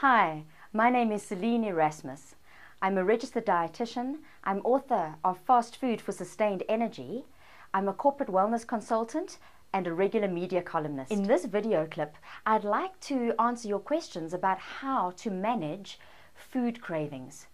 Hi, my name is Celine Erasmus. I'm a registered dietitian. I'm author of Fast Food for Sustained Energy. I'm a corporate wellness consultant and a regular media columnist. In this video clip, I'd like to answer your questions about how to manage food cravings.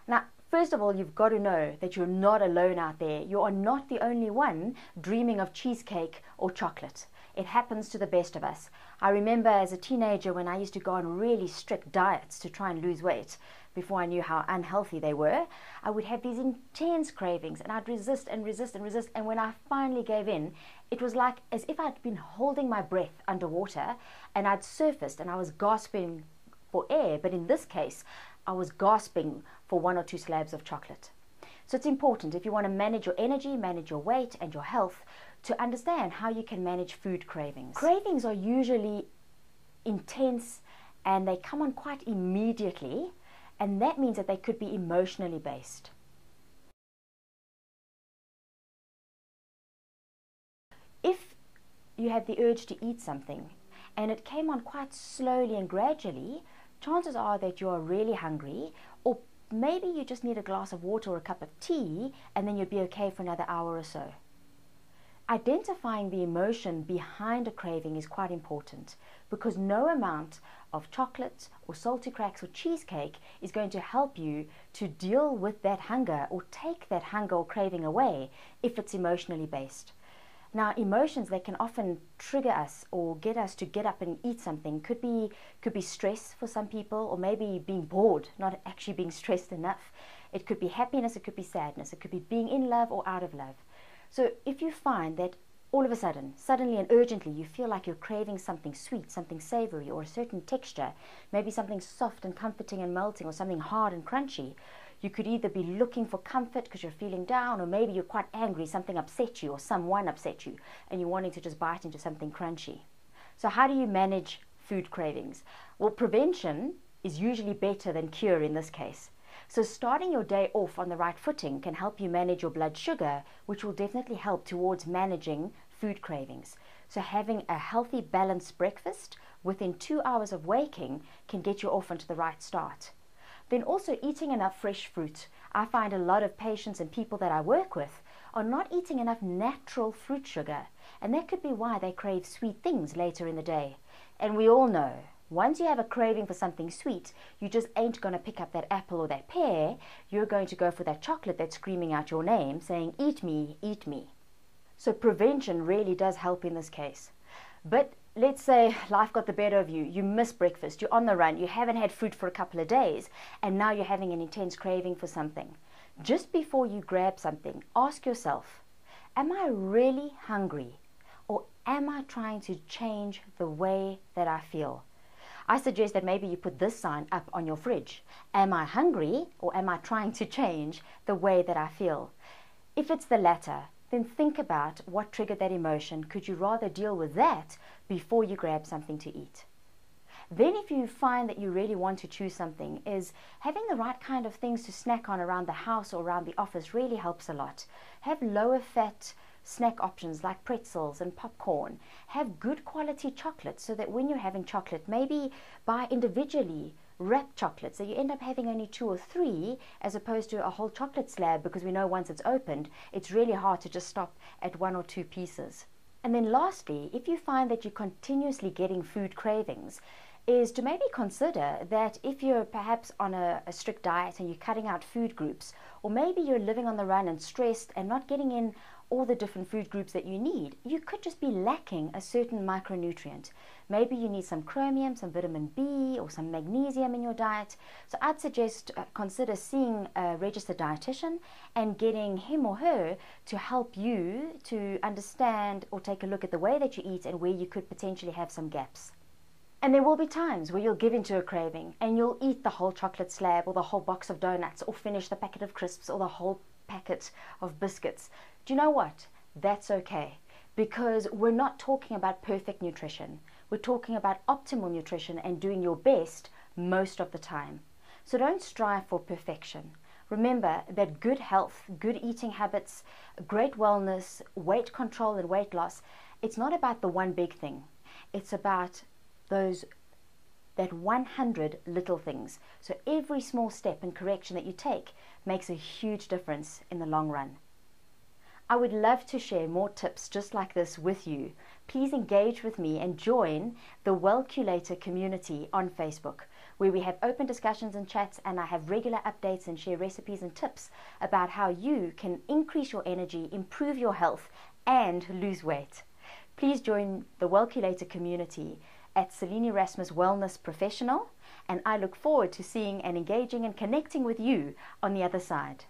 Now, first of all, you've got to know that you're not alone out there. You are not the only one dreaming of cheesecake or chocolate. It happens to the best of us. I remember as a teenager when I used to go on really strict diets to try and lose weight before I knew how unhealthy they were. I would have these intense cravings and I'd resist and resist and resist, and when I finally gave in, it was like as if I'd been holding my breath underwater and I'd surfaced and I was gasping for air, but in this case I was gasping for 1 or 2 slabs of chocolate. So it's important, if you want to manage your energy, manage your weight and your health, to understand how you can manage food cravings. Cravings are usually intense and they come on quite immediately, and that means that they could be emotionally based. If you had the urge to eat something and it came on quite slowly and gradually, chances are that you are really hungry, or maybe you just need a glass of water or a cup of tea and then you'd be okay for another hour or so. Identifying the emotion behind a craving is quite important, because no amount of chocolate or salty cracks or cheesecake is going to help you to deal with that hunger or take that hunger or craving away if it's emotionally based. Now, emotions that can often trigger us or get us to get up and eat something could be stress for some people, or maybe being bored, not actually being stressed enough. It could be happiness, it could be sadness, it could be being in love or out of love. So if you find that all of a sudden, suddenly and urgently, you feel like you're craving something sweet, something savory, or a certain texture, maybe something soft and comforting and melting, or something hard and crunchy, you could either be looking for comfort because you're feeling down, or maybe you're quite angry, something upset you or someone upset you, and you're wanting to just bite into something crunchy. So how do you manage food cravings? Well, prevention is usually better than cure in this case. So starting your day off on the right footing can help you manage your blood sugar, which will definitely help towards managing food cravings. So having a healthy, balanced breakfast within 2 hours of waking can get you off onto the right start. Then also eating enough fresh fruit. I find a lot of patients and people that I work with are not eating enough natural fruit sugar, and that could be why they crave sweet things later in the day. And we all know, once you have a craving for something sweet, you just ain't going to pick up that apple or that pear. You're going to go for that chocolate that's screaming out your name, saying, "Eat me, eat me." So prevention really does help in this case. But let's say life got the better of you. You miss breakfast, you're on the run, you haven't had food for a couple of days, and now you're having an intense craving for something. Just before you grab something, ask yourself, am I really hungry, or am I trying to change the way that I feel? I suggest that maybe you put this sign up on your fridge. Am I hungry, or am I trying to change the way that I feel? If it's the latter, then think about what triggered that emotion. Could you rather deal with that before you grab something to eat? Then if you find that you really want to choose something, is having the right kind of things to snack on around the house or around the office really helps a lot. Have lower fat snack options like pretzels and popcorn. Have good quality chocolate, so that when you're having chocolate, maybe buy individually wrapped chocolates, so you end up having only 2 or 3 as opposed to a whole chocolate slab, because we know once it's opened, it's really hard to just stop at 1 or 2 pieces. And then lastly, if you find that you're continuously getting food cravings, is to maybe consider that if you're perhaps on a strict diet and you're cutting out food groups, or maybe you're living on the run and stressed and not getting in all the different food groups that you need, you could just be lacking a certain micronutrient. Maybe you need some chromium, some vitamin B, or some magnesium in your diet. So I'd suggest consider seeing a registered dietitian and getting him or her to help you to understand or take a look at the way that you eat and where you could potentially have some gaps. And there will be times where you'll give into a craving and you'll eat the whole chocolate slab or the whole box of donuts, or finish the packet of crisps or the whole packet of biscuits. Do you know what? That's okay, because we're not talking about perfect nutrition. We're talking about optimal nutrition and doing your best most of the time. So don't strive for perfection. Remember that good health, good eating habits, great wellness, weight control and weight loss, it's not about the one big thing. It's about those that 100 little things. So every small step and correction that you take makes a huge difference in the long run. I would love to share more tips just like this with you. Please engage with me and join the Wellculator community on Facebook, where we have open discussions and chats, and I have regular updates and share recipes and tips about how you can increase your energy, improve your health, and lose weight. Please join the Wellculator community at Celine Erasmus Wellness Professional, and I look forward to seeing and engaging and connecting with you on the other side.